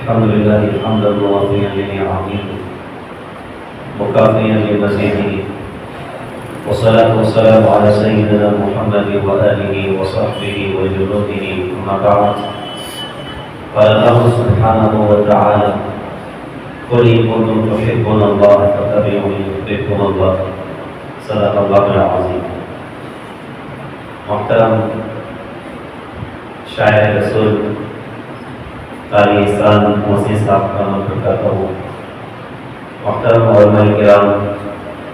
الحمد لله حمدا موافيا لنعمه مكافيا لمزيده، والصلاة والسلام على سيدنا محمد وآله وصحبه وجنوده، أما بعد. قال الله سبحانه وتعالى: قل إن كنتم تحبون الله فاتبعوني يحببكم الله. صدق الله العظيم. محترم شاعر رسول قاری احسان محسن صاحب کا مدد کرتا ہوں، محترم علماء کرام،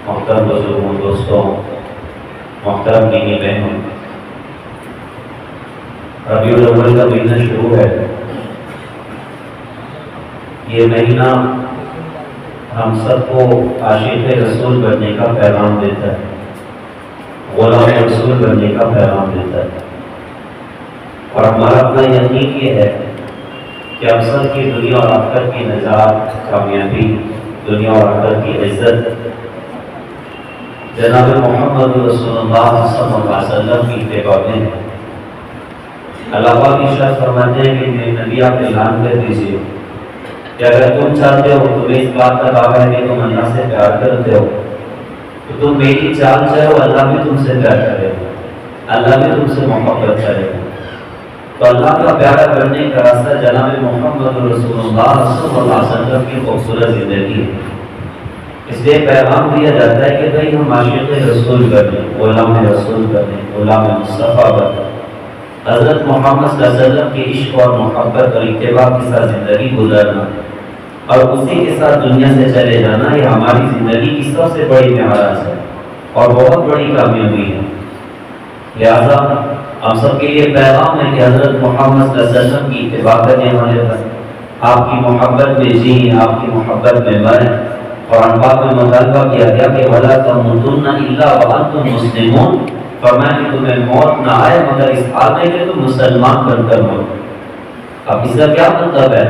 محترم بزرگوں، دوستوں، محترم دینی بہنوں، ربیع الاول کا مہینہ شروع ہے. یہ مہینہ ہم سب کو عاشق رسول بننے کا پیغام دیتا ہے، غلام رسول بننے کا پیغام دیتا ہے. اور ہمارا اپنا یقین یہ ہے کہ ہم سب کی دنیا اور آخرت کی نجات، کامیابی، دنیا اور آخرت کی عزت جناب محمد رسول اللہ صلی اللہ علیہ وسلم کی اتباع میں ہے. اللہ پاک ارشاد فرماتے ہیں کہ میرے نبی آپ اعلان کر دیجیے کہ اگر تم چاہتے ہو، تمہیں اس بات کا دعویٰ ہے کہ تم اللہ سے پیار کرتے ہو، تو تم میری چال چلو، اللہ بھی تم سے پیار کرے گا، اللہ بھی تم سے محبت کرے گا. تو اللہ کا پیارا کرنے کا راستہ جناب محمد رسول اللہ صلی اللہ علیہ وسلم کی خوبصورت زندگی ہے. اس لیے پیغام دیا جاتا ہے کہ بھئی ہم عاشق رسول بنیں، غلام رسول بنیں، غلام مصطفیٰ بنیں. حضرت محمد صلی اللہ علیہ وسلم کے عشق اور محبت اور اتباع کے ساتھ زندگی گزارنا اور اسی کے ساتھ دنیا سے چلے جانا، یہ ہماری زندگی کی سب سے بڑی معراج ہے اور بہت بڑی کامیابی ہے. لہذا ہم سب کے لیے پیغام ہے کہ حضرت محمد صلی اللہ علیہ وسلم کی اتباع کرنے والے بنیں، آپ کی محبت میں جئیں، آپ کی محبت میں مریں. قرآن پاک میں مطالبہ کیا گیا کہ وَلَا تَمُوتُنَّ إِلَّا وَأَنْتُمْ مُسْلِمُونَ، فرمایا کہ تمہیں موت نہ آئے مگر اس حال میں کہ تم مسلمان بن کر مرو. اب اس کا کیا مطلب ہے؟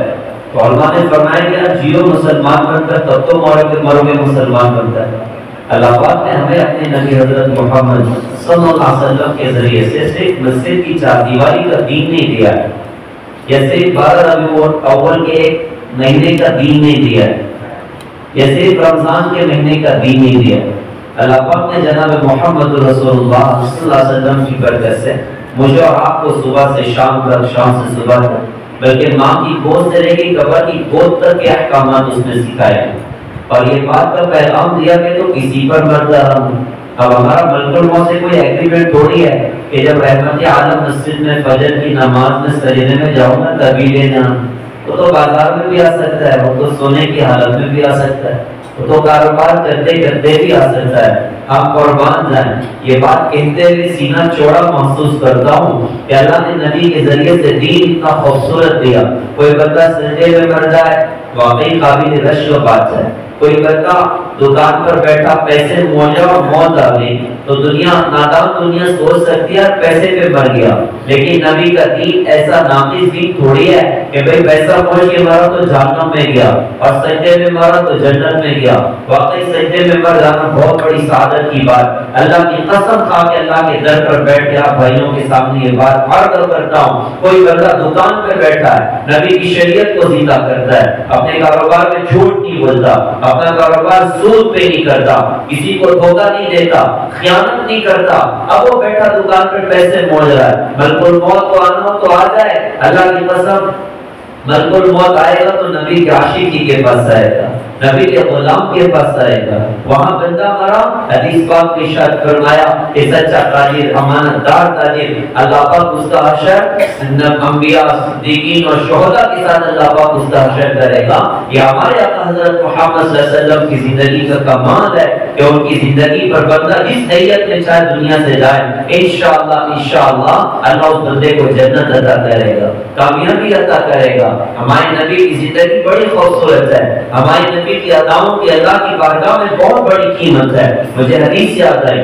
تو علماء نے فرمایا کہ جیو مسلمان بن کر، تب تو مرو گے مسلمان بن کر. اللہ پاک نے ہمیں اپنے نبی حضرت محمد صلی اللہ علیہ وسلم کے ذریعے سے صرف مسجد کی چار دیواری کا دین نہیں دیا ہے، یا صرف 12 ربیع الاول کے ایک مہینے کا دین نہیں دیا ہے، یا صرف رمضان کے مہینے کا دین نہیں دیا ہے. اللہ پاک نے جناب محمد رسول اللہ صلی اللہ علیہ وسلم کی برکت سے مجھے اور آپ کو صبح سے شام تک، شام سے صبح تک، بلکہ ماں کی گود سے لے کے قبر کی گود تک کے احکامات اس نے سکھائے ہیں. اور یہ بات کا پیغام دیا کہ تو کسی پر مرتا ہوں. اب ہمارا ملک الموت سے کوئی ایگریمنٹ تھوڑی ہے کہ جب رحمت عالم مسجد میں فجر کی نماز میں سجدے میں جاؤں گا تبھی لینا. وہ تو بازار میں بھی آ سکتا ہے، وہ تو سونے کی حالت میں بھی آ سکتا ہے، وہ تو کاروبار کرتے کرتے بھی آ سکتا ہے. ہم قربان جائیں. یہ بات کہتے ہوئے سینہ چوڑا محسوس کرتا ہوں کہ اللہ نے نبی کے ذریعے سے دین اتنا خوبصورت دیا. کوئی بندہ سجدے میں مر جائے، واقعی قابل رشک و بات ہے. کوئی بندہ دکان پر بیٹھا پیسے موجہ اور موت آ گئی تو دنیا نادان دنیا سوچ سکتی ہے پیسے پہ مر گیا. لیکن نبی کا دین ایسا ناقص دین تھوڑی ہے کہ بھئی پیسہ موج کے مرا تو جہنم میں گیا اور سجدے میں مرا تو جنت میں گیا. واقعی سجدے میں مر جانا بہت بڑی سعادت کی بات. اللہ کی قسم کھا کے اللہ کے در پر بیٹھ کے آپ بھائیوں کے سامنے یہ بات عرض کرتا ہوں. کوئی بندہ دکان پہ بیٹھا ہے، نبی کی شریعت کو زندہ کرتا ہے، اپنے کاروبار میں جھوٹ نہیں بولتا، اپنا کاروبار سود پہ نہیں کرتا، کسی کو دھوکہ نہیں دیتا، خیانت نہیں کرتا، اب وہ بیٹھا دکان پر پیسے موج رہا ہے. ملک الموت کو آنا ہو تو آ جائے. اللہ کی قسم ملک الموت آئے گا تو نبی کے عاشقی کے پاس آئے گا، نبی کے غلام کے پاس آئے گا. وہاں بندہ مرا، حدیث پاک میں ارشاد فرمایا کہ سچا تاجر، امانت دار تاجر، اللہ پاک اس کا حشر انبیاء، صدیقین اور شہداء کے ساتھ اللہ پاک اس کا حشر کرے گا. یہ ہمارے آقا حضرت محمد صلی اللہ علیہ وسلم کی زندگی کا کمال ہے کہ ان کی زندگی پر بندہ جس نیت میں چاہے دنیا سے جائے، انشاءاللہ اللہ اس بندے کو جنت عطا کرے گا، کامیابی عطا کرے گا. ہمارے نبی کی زندگی بڑی خوبصورت ہے. ہمارے نبی کی اداؤں کی اللہ کی بارگاہ میں بہت بڑی قیمت ہے. مجھے حدیث یاد آئی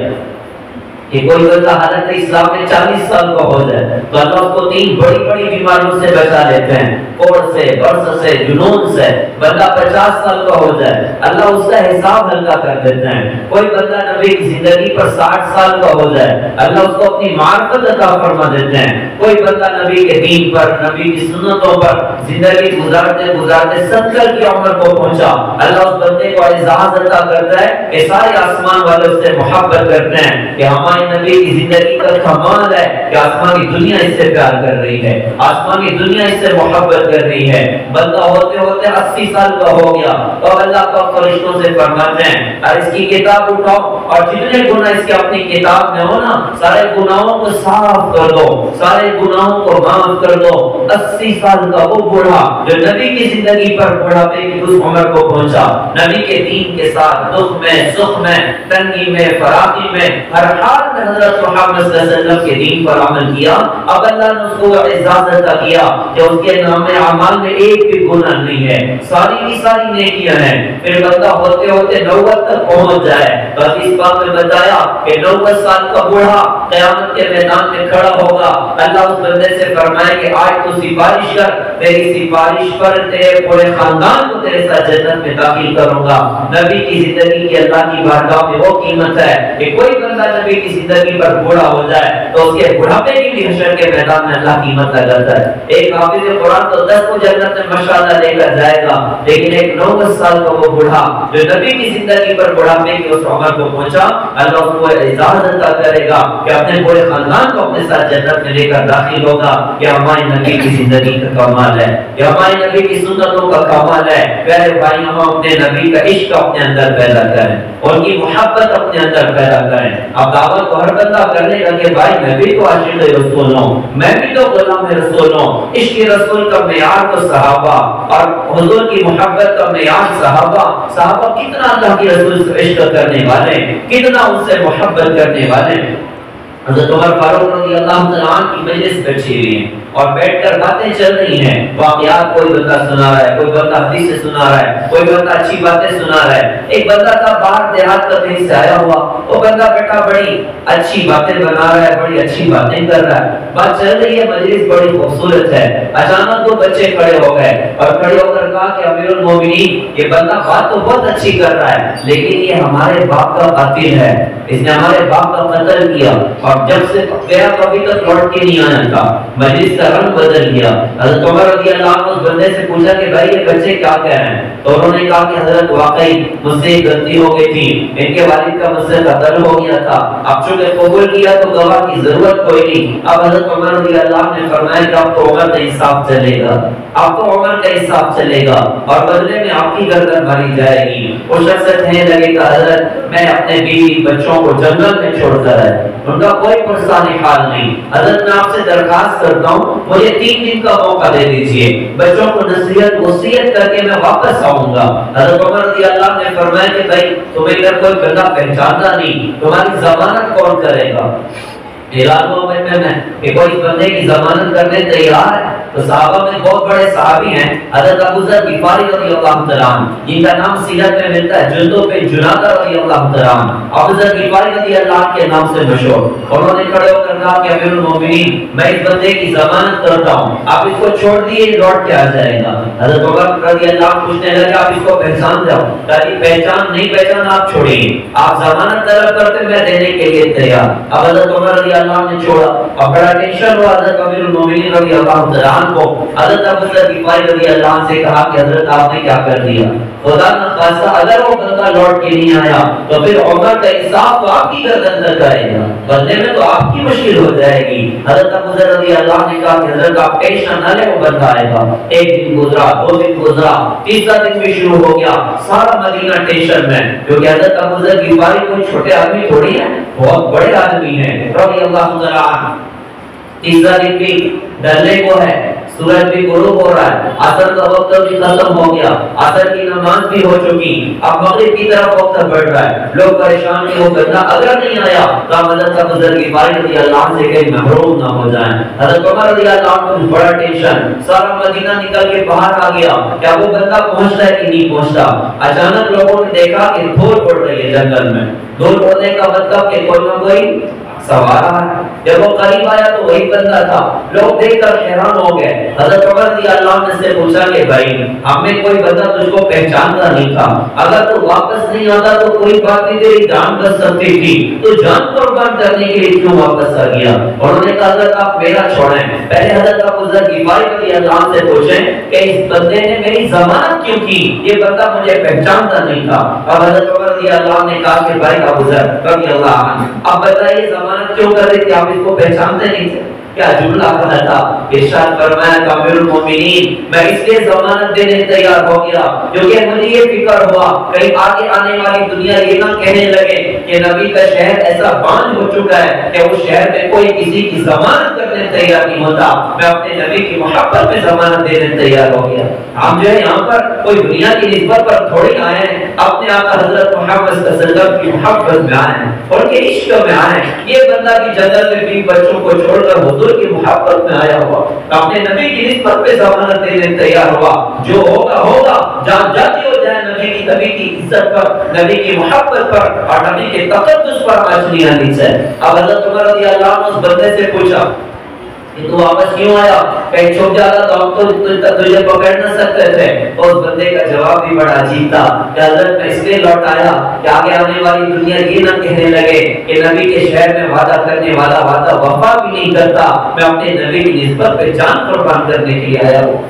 کہ کوئی بندہ حالت اسلام میں 40 سال کا ہو جائے تو اللہ اس کو 3 بڑی بڑی بیماریوں سے بچا لیتے ہیں. اور سے، برس سے، جنون سے بندہ 50 سال کا ہو جائے، اللہ اس کا حساب ہلکا کر دیتے ہیں۔ کوئی بندہ نبی کی زندگی پر 60 سال کا ہو جائے، اللہ اس کو اپنی معرفت عطا فرما دیتے ہیں۔ کوئی بندہ نبی کے دین پر، نبی کی سنتوں پر زندگی گزارتے گزارتے 70 کی عمر کو پہنچا، اللہ اس بندے کو اعزاز عطا کرتا ہے کہ سارے آسمان والے اس سے محبت کرتے ہیں کہ ہمارے نبی کی زندگی کا کمال ہے کہ آسمان کی دنیا اس سے پیار کر رہی ہے، آسمان کی دنیا اس سے محبت کر رہی ہے۔ بندہ ہوتے ہوتے 80 سال کا ہو گیا تو اللہ کا فرشتوں سے فرماتے ہیں اور اس کی کتاب اٹھاؤ اور جتنے گناہ اس کے اپنی کتاب میں ہو نا سارے گناہوں کو صاف کر دو، سارے گناہوں کو معاف کر دو۔ 80 سال کا وہ بوڑھا جو نبی کی زندگی پر بڑھاپے کی اس عمر کو پہنچا، نبی کے دین کے ساتھ دکھ میں، سکھ میں، تنگی میں، فراخی میں، ہر حال میں حضرت محمد صلی اللہ علیہ وسلم کے دین پر عمل کیا۔ اب اللہ نے اس کو اعزاز عطا کیا کہ اس کے نام اعمال میں ایک بھی گناہ نہیں ہے، ساری کی ساری نیکیاں ہیں۔ پھر بندہ ہوتے ہوتے 90 تک پہنچ جائے تو اس بات میں بتایا کہ 90 سال کا بوڑھا قیامت کے میدان میں کھڑا ہوگا، اللہ اس بندے سے فرمائے کہ آج تو سفارش کر، میری سفارش پر تیرے پورے خاندان کو تیرے ساتھ جنت میں داخل کروں گا۔ نبی کی زندگی کی اللہ کی بارگاہ میں وہ قیمت ہے کہ کوئی بندہ نبی کی زندگی پر بوڑھا ہو جائے تو اس کے بڑھاپے کی بھی حشر کے میدان میں اللہ قیمت لگاتا ہے۔ ایک حافظ قرآن تو 10 کو جنت میں ماشاءاللہ لے کر جائے گا، لیکن ایک 90 سال کا وہ بوڑھا جو نبی کی زندگی پر بڑھاپے کی اس عمر کو پہنچا، اللہ اس کو اعزاز عطا کرے گا کہ اپنے پورے خاندان کو اپنے ساتھ جنت میں لے کر داخل ہوگا۔ یہ ہمارے نبی کی زندگی کا کمال ہے، یہ ہمارے نبی کی سنتوں کا کمال ہے۔ پیارے بھائی، ہم اپنے نبی کا عشق اپنے اندر پیدا کریں، ان کی محبت اپنے اندر پیدا کریں۔ اب دعوت کو ہر بندہ کرنے لگے بھائی میں بھی تو عاشق رسول ہوں، میں بھی تو غلام رسول ہوں۔ عشق رسول کا معیار تو صحابہ اور حضور کی محبت کا معیار صحابہ کتنا اللہ کی رسول سے عشق کرنے والے، کتنا ان سے محبت کرنے والے۔ حضرت عمر فاروق رضی اللہ عنہ کی مجلس بیٹھی ہوئی ہے اور بیٹھ کر باتیں چل رہی ہیں، واقعات کوئی بندہ سنا رہا ہے، کوئی بندہ حدیث سے سنا رہا ہے، کوئی بندہ اچھی باتیں سنا رہا ہے۔ ایک بندہ تھا باہر دیہات کا کہیں سے آیا ہوا، وہ بندہ بیٹھا بڑی اچھی باتیں بنا رہا ہے، بڑی اچھی باتیں کر رہا ہے، بات چل رہی ہے، مجلس بڑی خوبصورت ہے۔ اچانک دو بچے کھڑے ہو گئے اور کھڑے ہو کر کہا کہ امیر المومنین یہ بندہ بات تو بہت اچھی کر رہا ہے لیکن یہ ہمارے باپ کا قاتل ہے، اس نے ہمارے باپ کا قتل کیا اور جب سے گیا کبھی تک لوٹ کے نہیں آیا تھا۔ مجلس کا رنگ بدل گیا۔ حضرت عمر رضی اللہ عنہ اس بندے سے پوچھا کہ بھائی یہ بچے کیا کہہ رہے ہیں؟ تو انہوں نے کہا کہ حضرت واقعی مجھ سے غلطی ہو گئی تھی، ان کے والد کا مجھ سے قتل ہو گیا تھا، اب چونکہ قبول کیا تو گواہ کی ضرورت کوئی نہیں۔ اب حضرت عمر رضی اللہ عنہ نے فرمایا کہ اب تو عمر کا انصاف چلے گا، اب تو عمر کا انصاف چلے گا اور بدلے میں آپ کی گردن ماری جائے گی۔ وہ شخص کہنے لگے کہ حضرت میں اپنے بیوی بچوں کو جنگل میں چھوڑ کر ہے، ان کا کوئی پرسانی حال نہیں، حضرت میں آپ سے درخواست کرتا ہوں مجھے 3 دن کا موقع دے دیجئے، بچوں کو نصیحت وصیت کر کے میں واپس آؤں گا۔ حضرت عمر رضی اللہ عنہ نے فرمایا کہ بھائی تمہیں اگر کوئی بندہ پہچانتا نہیں تمہاری ضمانت کون کرے گا؟ اعلان ہوا میں کہ کوئی بندے کی ضمانت کرنے تیار ہے تو صحابہ میں بہت بڑے صحابی ہیں حضرت ابو ذر غفاری رضی اللہ عنہ، جن کا نام سیرت میں ملتا ہے جندب بن جنادہ رضی اللہ عنہ، ابو ذر غفاری رضی اللہ عنہ کے نام سے مشہور۔ انہوں نے کھڑے ہو کر کہا کہ امیر المومنین میں اس بندے کی ضمانت کرتا ہوں، آپ اس کو چھوڑ دیے لوٹ کے آ جائے گا۔ حضرت عمر رضی اللہ عنہ پوچھنے لگے آپ اس کو پہچان جاؤ؟ کہا پہچان نہیں پہچان آپ چھوڑیے، آپ ضمانت طلب کرتے میں دینے کے لیے تیار۔ اب حضرت عمر رضی اللہ عنہ نے چھوڑا اور بڑا ٹینشن ہوا حضرت امیر المومنین رضی اللہ عنہ کو۔ حضرت ابو ذر غفاری رضی اللہ عنہ سے کہا کہ حضرت آپ نے کیا کر دیا؟ خدا نہ خواستہ اگر وہ بندہ لوٹ کے نہیں آیا تو پھر عمر کا انصاف تو آپ کی گردن تک آئے گا، بدلے میں تو آپ کی مشکل ہو جائے گی۔ حضرت ابو ذر رضی اللہ عنہ نے کہا کہ حضرت آپ ٹینشن نہ لیں، وہ بندہ آئے گا۔ 1 دن گزرا، 2 دن گزرا، تیسرا دن بھی شروع ہو گیا، سارا مدینہ ٹینشن میں، کیونکہ حضرت ابو ذر غفاری کوئی چھوٹے آدمی تھوڑی ہیں، بہت بڑے آدمی ہیں رضی اللہ عنہ۔ تیسرا دن بھی ڈلنے کو ہے، سورج بھی غروب ہو رہا ہے، عصر کا وقت بھی ختم ہو گیا، عصر کی نماز بھی ہو چکی، اب مغرب کی طرف وقت بڑھ رہا ہے، لوگ پریشان نہیں ہو گئے، اگر نہیں آیا تو حضرت ابو ذر غفاری رضی اللہ عنہ سے کہیں محروم نہ ہو جائیں۔ حضرت عمر رضی اللہ عنہ کو بڑا ٹینشن، سارا مدینہ نکل کے باہر آ گیا، کیا وہ بندہ پہنچتا ہے کہ نہیں پہنچتا؟ اچانک لوگوں نے دیکھا کہ دھول اڑ رہی ہے جنگل میں۔ دھول اڑنے کا مطلب کہ کوئی نہ کوئی سوارا ہے۔ جب وہ قریب آیا تو وہی بندہ تھا، لوگ دیکھ کر حیران ہو گئے۔ حضرت عمر رضی اللہ عنہ سے پوچھا کہ بھائی ہم میں کوئی بندہ تجھ کو پہچانتا نہیں تھا، اگر تو واپس نہیں آتا تو کوئی بات نہیں تیری جان بچ سکتی تھی، تو جان قربان کرنے کے لیے کیوں واپس آ گیا؟ انہوں نے کہا حضرت آپ میرا چھوڑیں، پہلے حضرت ابو ذر غفاری رضی اللہ عنہ سے پوچھیں کہ اس بندے نے میری ضمانت کیوں کی، یہ بندہ مجھے پہچانتا نہیں تھا۔ اور حضرت عمر رضی اللہ عنہ نے کہا کہ بھائی ابو ذر رضی اللہ عنہ اب بتائیے ضمانت کیوں کر رہے تھے، آپ اس کو پہچانتے نہیں تھے؟ کیا جملہ کہا تھا؟ ارشاد فرمایا کہ امیر المومنین میں اس لیے ضمانت دینے تیار ہو گیا کیونکہ مجھے یہ فکر ہوا کہیں آگے آنے والی دنیا یہ نہ کہنے لگے کہ نبی کا شہر ایسا بانج ہو چکا ہے کہ اس شہر میں کوئی کسی کی ضمانت کرنے تیار نہیں ہوتا، میں اپنے نبی کی محبت میں ضمانت دینے تیار ہو گیا۔ ہم جو ہے یہاں پر کوئی دنیا کی نسبت پر تھوڑی آئے ہیں، اپنے آقا حضرت محمد صلی اللہ علیہ وسلم کی محبت میں آئے ہیں، ان کے عشق میں آئے ہیں۔ یہ بندہ بھی جنت میں بھی بچوں کو چھوڑ کر حضور کی محبت میں آیا ہوا، اپنے نبی کی نسبت پہ ضمانت دینے تیار ہوا، جو ہوگا ہوگا، جان جاتی ہو جائے نبی کی نبی کی عزت پر، نبی کی محبت پر اور نبی کے تقدس پر آنچ نہیں آنی چاہیے۔ اب حضرت عمر رضی اللہ عنہ اس بندے سے پوچھا کہ تو واپس کیوں آیا، کہیں چھپ جاتا تو ہم تو تجھے پکڑ نہ سکتے تھے۔ اس بندے کا جواب بھی بڑا عجیب تھا کہ حضرت میں اس لیے لوٹ آیا کہ آگے آنے والی دنیا یہ نہ کہنے لگے کہ نبی کے شہر میں وعدہ کرنے والا وعدہ وفا بھی نہیں کرتا، میں اپنے نبی کی نسبت پہ جان قربان کرنے کے لیے آیا ہوں۔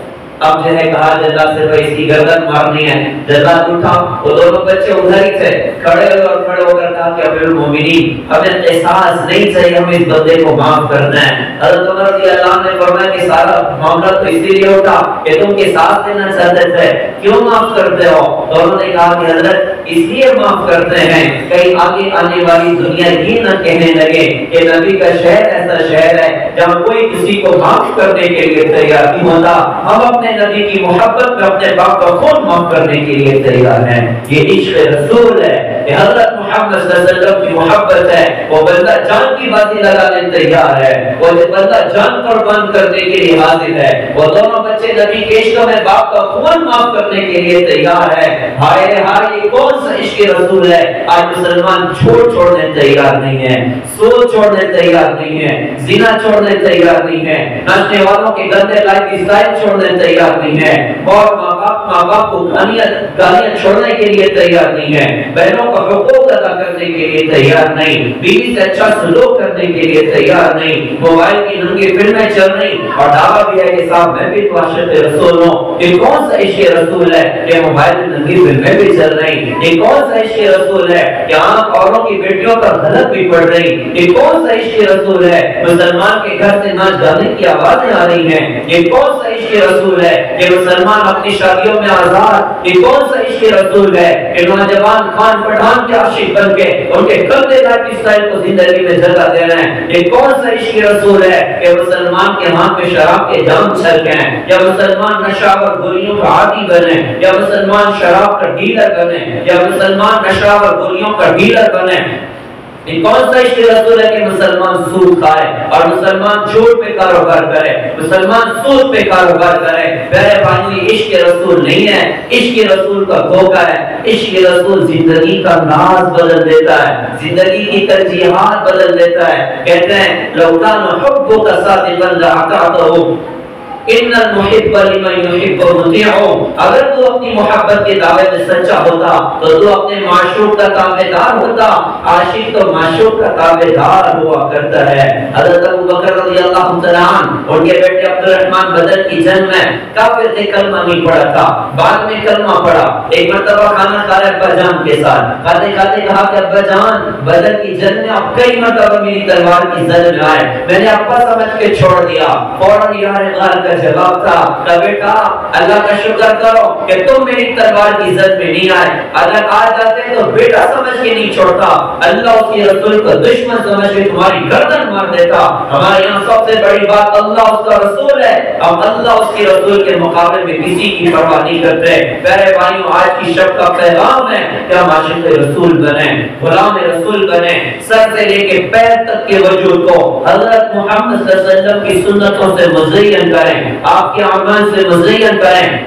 اب جو ہے کہا جزا سے بھائی اس کی گردن مارنی ہے، جزا اٹھا، وہ دونوں بچے ادھر ہی تھے، کھڑے ہوئے اور کھڑے ہو کر کہا کہ امیر المومنین ہمیں قصاص نہیں چاہیے، ہمیں اس بندے کو معاف کرنا ہے۔ حضرت عمر رضی اللہ عنہ نے فرمایا کہ سارا معاملہ تو اسی لیے اٹھا کہ تم قصاص دینا چاہتے تھے، کیوں معاف کرتے ہو؟ تو انہوں نے کہا کہ حضرت اس لیے معاف کرتے ہیں کہیں آگے آنے والی دنیا یہ نہ کہنے لگے کہ نبی کا شہر ایسا شہر ہے جہاں کوئی کسی کو معاف کرنے کے لیے تیار نہیں ہوتا، ہم اپنے نبی کی محبت میں اپنے باپ کا خون معاف کرنے کے لیے تیار ہیں۔ یہ عشق رسول ہے، یہ حضرت محمد صلی اللہ علیہ وسلم کی محبت ہے۔ وہ بندہ جان کی بازی لگانے تیار ہے، وہ بندہ جان قربان کرنے کے لیے حاضر ہے۔ وہ دونوں بچے نبی کے عشق میں باپ کا خون معاف کرنے کے لیے تیار ہے۔ ہائے ہائے یہ کون سا عشق رسول ہے؟ آج مسلمان چھوڑنے تیار نہیں ہے، سود چھوڑنے تیار نہیں ہے، زنا چھوڑنے تیار نہیں ہے، ناچنے والوں کے گندے لائف اسٹائل چھوڑنے تیار نہیں ہے، اور ماں باپ کو گالیاں چھوڑنے کے لیے تیار نہیں ہے، بہنوں کا حقوق ادا کرنے کے لیے تیار نہیں، بیوی سے اچھا سلوک کرنے کے لیے تیار نہیں، موبائل کی ننگی فلمیں چل رہی اور دعویٰ بھی ہے کہ صاحب میں بھی تو عاشق رسول ہوں۔ یہ کون سا عشق رسول ہے کہ موبائل کی ننگی فلمیں بھی چل رہی؟ یہ کون سا عشق رسول ہے کہ آنکھ اوروں کی بیٹیوں پر غلط بھی پڑ رہی؟ یہ کون سا عشق رسول ہے مسلمان کے گھر سے ناچ گانے کی آوازیں آ رہی ہیں؟ یہ کون سا عشق رسول ہے کہ مسلمان اپنی شادیوں میں آزاد؟ یہ کون سا عشق رسول ہے کہ نوجوان خان پٹھان کے عاشق بن کے ان کے گندے لائف اسٹائل کو زندگی میں جگہ دے رہے ہیں؟ یہ کون سا عشق رسول ہے کہ مسلمان کے ہاتھ میں شراب کے جام چھلکیں، یا مسلمان نشہ اور گولیوں کا عادی بنے، یا مسلمان شراب کا ڈیلر بنے، یا مسلمان نشہ اور گولیوں کا ڈیلر بنے؟ یہ کون سا عشق رسول ہے کہ مسلمان سود کھائے اور مسلمان جھوٹ پہ کاروبار کرے، مسلمان سود پہ کاروبار کرے؟ میرے بھائیو یہ عشق رسول نہیں ہے، عشق رسول کا دھوکہ ہے۔ عشق رسول زندگی کا ناز بدل دیتا ہے، زندگی کی ترجیحات بدل دیتا ہے۔ کہتے ہیں لو کان حبک صادقا لاطعته ان المحب لمن يحب مطیع، اگر تو اپنی محبت کے دعوے میں سچا ہوتا تو تو اپنے معشوق کا تابعدار ہوتا۔ عاشق تو معشوق کا تابعدار ہوا کرتا ہے۔ حضرت ابو بکر رضی اللہ تعالیٰ عنہ ان کے بیٹے عبد الرحمن بدر کی جنگ میں کافر تھے، کلمہ نہیں پڑھا تھا، بعد میں کلمہ پڑھا۔ ایک مرتبہ کھانا کھا رہے ابا جان کے ساتھ، کھاتے کھاتے کہا کہ ابا جان بدر کی جنگ میں آپ کئی مرتبہ میری تلوار کی زد میں آئے، میں نے ابا سمجھ کے چھوڑ دیا۔ فوراً یار غار کا جواب تھا کہ بیٹا اللہ کا شکر کرو کہ تم میری تلوار کی زد میں نہیں آئے، اگر آ جاتے تو بیٹا سمجھ کے نہیں چھوڑتا، اللہ اس کے رسول کو دشمن سمجھ کے تمہاری گردن مار دیتا۔ ہمارے یہاں سب سے بڑی بات اللہ اس کا رسول ہے، ہم اللہ اس کے رسول کے مقابلے میں کسی کی پرواہ نہیں کرتے۔ میرے بھائیوں آج کی شب کا پیغام ہے کہ ہم عاشق رسول بنیں، غلام رسول بنیں، سر سے لے کے پیر تک کے وجود کو حضرت محمد صلی اللہ علیہ وسلم کی سنتوں سے مزین کریں، آپ کے اعمال سے مزین کریں۔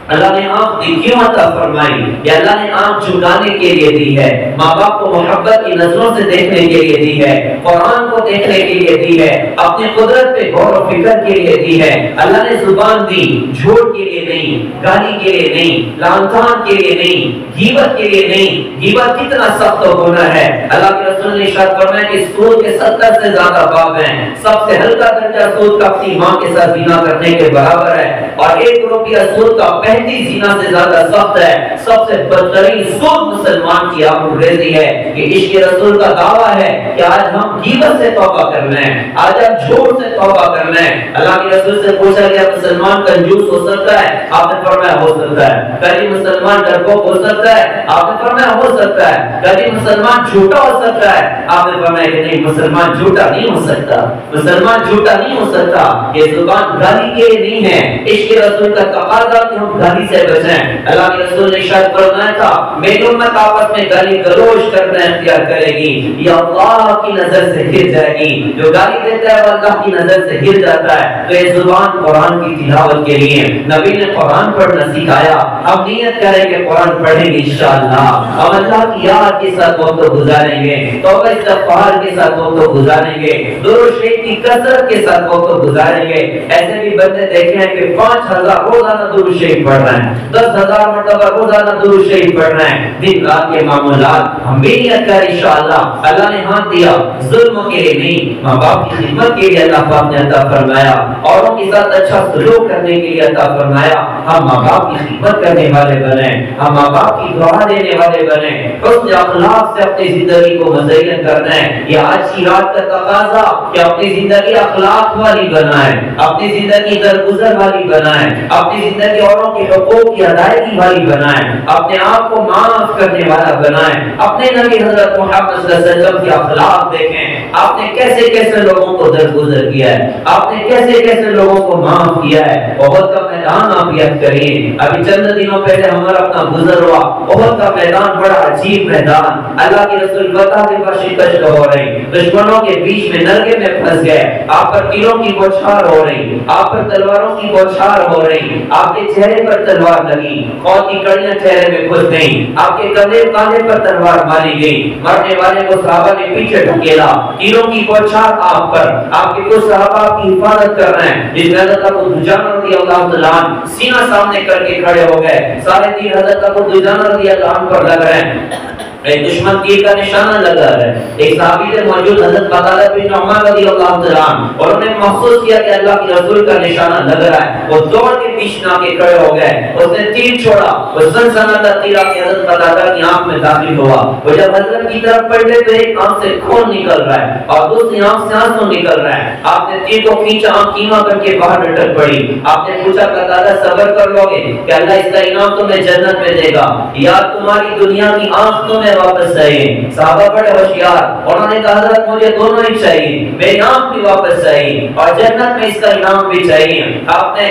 اللہ نے آنکھ دی کیوں عطا فرمائی؟ یہ اللہ نے آنکھ جھکانے کے لیے دی ہے، ماں باپ کو محبت کی نظروں سے دیکھنے کے لیے دی ہے، قرآن کو دیکھنے کے لیے دی ہے، اپنی قدرت پہ غور و فکر کے لیے دی ہے۔ اللہ نے زبان دی جھوٹ کے لیے نہیں، گالی کے لیے نہیں، لعن طعن کے لیے نہیں، غیبت کے لیے نہیں۔ غیبت کتنا سخت گناہ ہے، اللہ کے رسول نے ارشاد فرمایا کہ سود کے 70 سے زیادہ باب ہیں، سب سے ہلکا درجہ سود کا اپنی ماں کے ساتھ زنا کرنے کے برابر ہے، اور 1 روپیہ سود کا 35 زنا سے زیادہ سخت ہے۔ سب سے بدترین سود مسلمان کی آبروریزی ہے کہ عشق رسول کا دعویٰ ہے کہ آج ہم غیبت سے توبہ کر لیں، آج ہم جھوٹ سے توبہ کر لیں۔ اللہ کے رسول سے پوچھا گیا مسلمان کنجوس ہو سکتا ہے؟ آپ نے فرمایا ہو سکتا ہے۔ کبھی مسلمان ڈرپوک ہو سکتا ہے؟ آپ نے فرمایا ہو سکتا ہے۔ کبھی مسلمان جھوٹا ہو سکتا ہے؟ آپ نے فرمایا کہ نہیں، مسلمان جھوٹا نہیں ہو سکتا، مسلمان جھوٹا نہیں ہو سکتا۔ یہ زبان گالی کے لیے نہیں ہے، عشق رسول کا تقاضا کہ ہم گالی سے بچیں۔ اللہ کے رسول نے ارشاد فرمایا تھا میری امت آپس میں گالی گلوچ کرنا اختیار کرے گی، یہ اللہ کی نظر سے گر جائے گی۔ جو گالی دیتا ہے وہ اللہ کی نظر سے گر جاتا ہے۔ تو یہ زبان قرآن کی تلاوت کے لیے نبی نے قرآن پڑھنا سکھایا، ہم نیت کریں کہ قرآن پڑھیں گے انشاءاللہ، ہم اللہ کی یاد کے ساتھ وقت گزاریں گے، توبہ استغفار کے ساتھ وقت گزاریں گے، درود شریف کی کثرت کے ساتھ وقت گزاریں گے۔ ایسے بھی بندے دیکھے ہیں کہ 5000 روزانہ درود شریف پڑھ رہے ہیں، 10,000 مرتبہ روزانہ درود شریف پڑھ رہے ہیں۔ دن رات کے معمولات ہم بھی نیت کریں انشاءاللہ، اللہ نے ہاتھ دیا ظلم کے لیے نہیں، ماں باپ کی خدمت کے لیے اللہ پاک نے عطا فرمایا، اوروں کے ساتھ اچھا سلوک کرنے کے لیے عطا فرمایا۔ ہم ماں باپ کی خدمت کرنے والے بنیں، ہم ماں باپ کی دعا دینے والے بنیں، حسن اخلاق سے اپنی زندگی کو مزین کرنا ہے۔ یہ آج کی رات کا تقاضا کہ اپنی زندگی اخلاق والی بنائیں، اپنی زندگی درگزر والی بنائیں، اپنی زندگی اوروں کے حقوق کی ادائیگی والی بنائیں، اپنے آپ کو معاف کرنے والا بنائیں۔ اپنے نبی حضرت محمد صلی اللہ علیہ وسلم کے اخلاق دیکھیں، آپ نے کیسے کیسے لوگوں کو درگزر کیا ہے، آپ نے کیسے کیسے لوگوں کو معاف کیا ہے۔ بہت کا میدان آپ یاد کریے، ابھی چند دنوں پہلے ہمارا اپنا گزر ہوا، بہت کا میدان بڑا عجیب میدان، اللہ کے رسول بتا کے کشت ہو رہی، دشمنوں کے بیچ میں نرگے میں پھنس گئے، آپ پر تیروں کی بوچھار ہو رہی، آپ پر تلواروں کی بوچھار ہو رہی، آپ کے چہرے پر تلوار لگی، خون کی کڑیاں چہرے میں گھس گئیں، آپ کے کاندھے پر تلوار ماری گئی، مرنے والے کو صحابہ نے پیچھے ڈھکیلا، تیروں کی بوچھار آپ پر، آپ کے کچھ صحابہ آپ کی حفاظت کر رہے ہیں، جس میں حضرت ابو دجانہ رضی اللہ تعالیٰ عنہ سینہ سامنے کر کے کھڑے ہو گئے، سارے تیر حضرت ابو دجانہ رضی اللہ عنہ پر لگ رہے ہیں، ایک دشمن تیر کا نشانہ لگا ہے۔ ایک صحابی سے موجود حضرت قتادہ بن نعمان رضی اللہ تعالیٰ عنہ، اور انہوں نے محسوس کیا کہ اللہ کے رسول کا نشانہ لگ رہا ہے، وہ دوڑ کے پیچھے آ کے کھڑے ہو گئے، اس نے تیر چھوڑا، وہ سنسناتا تیر آ کے حضرت قتادہ کی آنکھ میں داخل ہوا، وہ جب حضرت کی طرف پلٹے تو ایک آنکھ سے خون نکل رہا ہے اور دوسری آنکھ سے آنسو نکل رہا ہے۔ آپ نے تیر کو کھینچا، آنکھ کیما کر کے باہر لٹک پڑی۔ آپ نے پوچھا قتادہ صبر کر لو گے کہ اللہ اس کا انعام تمہیں جنت میں دے گا یا تمہاری دنیا کی آنکھ تمہیں واپس آئے گی؟ صحابہ بڑے ہوشیار، انہوں نے کہا حضرت مجھے دونوں ہی چاہیے، میری آنکھ بھی واپس چاہیے اور جنت میں اس کا انعام بھی چاہیے۔ آپ نے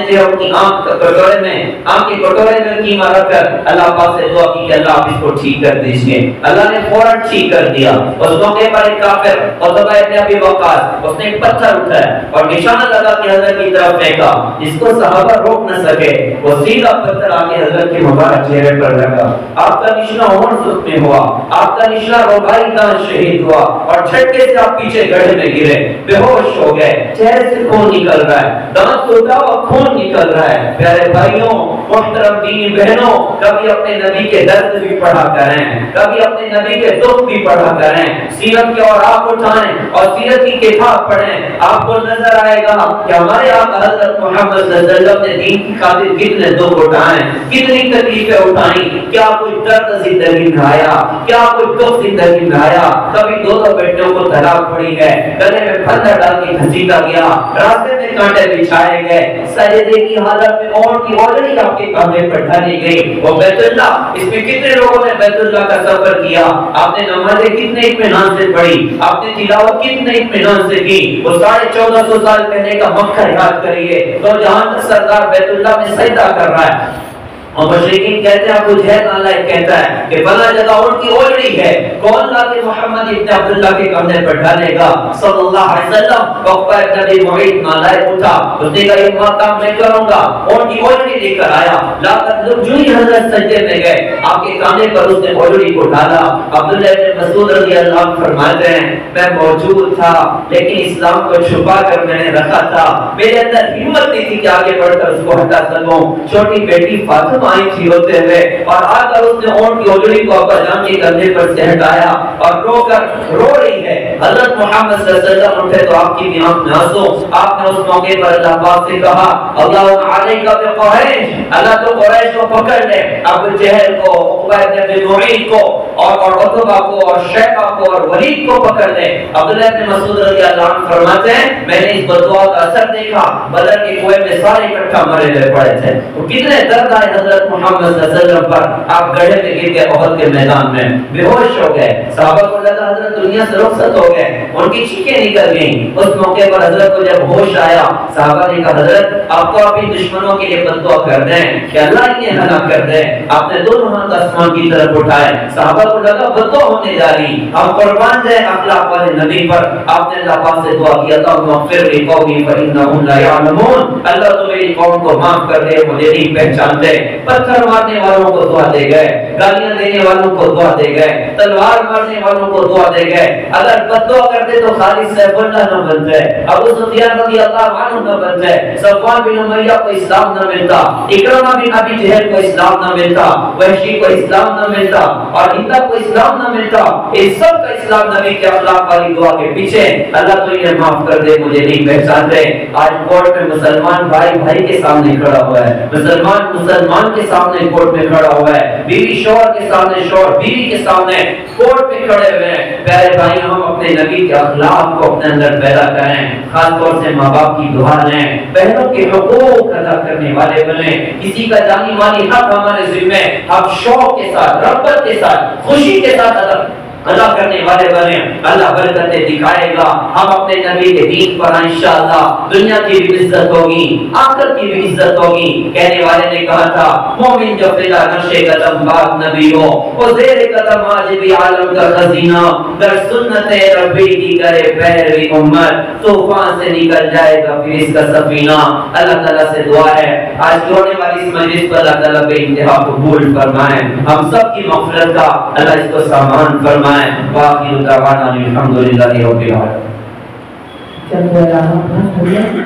جو اپنی آنکھ کے کٹورے میں قیمہ رکھ کر اللہ پاک سے دعا کی کہ اللہ آپ اس کو ٹھیک کر دیجیے۔ اللہ نے فوراً ٹھیک کر دیا۔ اس موقع پر ایک کافر عتبہ ابن ابی وقاص، اس نے ایک پتھر اٹھایا اور نشانہ لگا کے حضرت کی طرف پھینکا، جس کو صحابہ روک نہ سکے، وہ سیدھا پتھر آ کے حضرت کے مبارک چہرے پر لگا۔ آپ کا نشانہ میں ہوا، آپ کا نشانہ روبائی دان شہید ہوا اور جھٹکے سے آپ پیچھے گڑھے میں گرے، بے ہوش ہو گئے، چہرے سے خون نکل رہا ہے، دانت ٹوٹا ہوا خون نکل رہا ہے۔ پیارے بھائیوں، محترم دینی بہنوں، کبھی اپنے نبی کے درد بھی پڑھا کریں، کبھی اپنے نبی کے دکھ بھی پڑھا کریں، سیرت کے اوراق اٹھائیں اور سیرت کی کتاب پڑھیں، آپ کو نظر آئے گا کہ ہمارے آقا حضرت محمد صلی اللہ علیہ وسلم نے دین کی خاطر کتنے دکھ اٹھائیں، کتنی تکلیفیں اٹھائیں، کیا کوئی درد زندگی میں آیا، کیا کوئی دکھ زندگی میں آیا؟ کبھی دو بیٹوں کو طلاق پڑی ہے، گلے میں پتھر ڈال کے گھسیٹا گیا، راستے میں کانٹے بچھائے گئے، سجدے کی حالت میں اونٹ کی اوڑھنی آپ کے کاندھے پر ڈالی گئی، وہ بیت اللہ، اس میں کتنے لوگوں نے بیت اللہ کا سفر کیا، آپ نے نمازیں کتنے اطمینان سے پڑھی، آپ نے تلاوت کتنے اطمینان سے کی، وہ 1450 سال پہلے کا مکہ یاد کریے، تو جہاں کا سردار بیت اللہ میں سجدہ کر رہا ہے اور مشرکین کہتے ہیں ابو جہل نالائق کہتا ہے کہ فلاں جگہ اونٹ کی اوجڑی ہے، کون لا کے محمد ابن عبداللہ کے کندھے پر ڈالے گا صلی اللہ علیہ وسلم؟ عقبہ ابن ابی معیط نالائق اٹھا، اس نے کہا یہ کام میں کروں گا، اونٹ کی اوجڑی لے کر آیا، لا کر لوگ جو ہی حضرت سجدے میں گئے آپ کے کانے پر اس نے اوجڑی کو ڈالا۔ عبداللہ ابن مسعود رضی اللہ عنہ فرماتے ہیں میں موجود تھا لیکن اسلام کو چھپا کر میں نے رکھا تھا، میرے اندر ہمت نہیں تھی کہ آگے بڑھ کر اس کو ہٹا سکوں۔ چھوٹی بیٹی فاطمہ آئی تھی ہوتے ہوئے اور آ کر اس نے اونٹ کی اوجڑی کو ابا جان کے کندھے پر سے ہٹایا اور رو رہی ہے۔ حضرت محمد صلی اللہ علیہ وسلم اٹھے تو آپ کی بھی آنکھ میں آنسو۔ آپ نے اس موقع پر اللہ پاک سے کہا اللہ علیک بقریش، اللہ تو قریش کو پکڑ لے، ابو جہل کو، عقبہ ابن ابی معیط کو اور عتبہ کو اور شیبہ کو اور ولید کو پکڑ لے۔ عبداللہ ابن مسعود رضی اللہ عنہ فرماتے ہیں میں نے اس بددعا کا اثر دیکھا، بدر کے کنویں میں سارے اکٹھا مرے ہوئے پڑے تھے، کتنے درد آئے حضرت محمد صلی اللہ علیہ وسلم پر۔ آپ گڑھے میں گر گئے احد کے میدان میں، بے ہوش ہو گئے، صحابہ کو لگا حضرت دنیا سے رخصت ہو گئے، ان کی چیخیں نکل گئیں۔ اس موقع پر حضرت کو جب ہوش آیا صحابہ نے کہا حضرت آپ کو اپنی دشمنوں کے لیے بددعا کر دیں کہ اللہ انہیں ہلاک کر دے۔ آپ نے دونوں ہاتھ آسمان کی طرف اٹھائے، صحابہ کو لگا بددعا ہونے جا رہی، ہم قربان جائیں اخلاق والے نبی پر۔ آپ نے اللہ پاک سے دعا کی اللہم اغفر لقومی فانہم لا یعلمون، اللہ تو میری قوم کو معاف کر دے مجھے نہیں پہچانتے۔ پتھر مارنے والوں کو دعا دے گئے، گالیاں دینے والوں کو دعا دے گئے، تلوار مارنے والوں کو دعا دے گئے۔ اگر بددعا کرتے تو خالد سیف اللہ نہ بن جائے، ابو سفیان رضی اللہ عنہ نہ بن جائے، صفوان بن امیہ کو اسلام نہ ملتا، اکرمہ بن ابی جہل کو اسلام نہ ملتا، وحشی کو اسلام نہ ملتا اور ہندا کو اسلام نہ ملتا۔ اس سب کا اسلام نبی کے اخلاق والی دعا کے پیچھے اللہ تو انہیں معاف کر دے مجھے نہیں پہچانتے۔ آج کورٹ میں مسلمان بھائی بھائی کے سامنے کھڑا ہوا ہے، مسلمان کے سامنے کورٹ میں کھڑا ہوا ہے، بیوی شوہر کے سامنے، شوہر بیوی کے سامنے کورٹ میں کھڑے ہوئے ہیں۔ پیارے بھائی ہم اپنے نبی کے اخلاق کو اپنے اندر پیدا کریں، خاص طور سے ماں باپ کی دعا لیں، بہنوں کے حقوق ادا کرنے والے بنیں، کسی کا جانی مالی حق ہمارے ذمہ ہم شوق کے ساتھ، رغبت کے ساتھ، خوشی کے ساتھ ادا کرنے والے بنے، اللہ برکتیں دکھائے گا۔ ہم اپنے نبی کے دین پر انشاءاللہ دنیا کی بھی عزت ہوگی، آخرت کی بھی عزت ہوگی۔ کہنے والے نے کہا تھا مومن جو فدا نقشے قدم بات نبی ہو، وہ زیر قدم عاجبی عالم کا خزینہ، در سنت ربی کی کرے پیروی امت، طوفان سے نکل جائے گا پھر اس کا سفینہ۔ اللہ تعالیٰ سے دعا ہے آج ہونے والی اس مجلس پر اللہ تعالیٰ بے انتہا قبول فرمائے، ہم سب کی مغفرت کا اللہ اس کو سامان فرمائے۔ باقی دعوانا الحمدللہ رب العالمین۔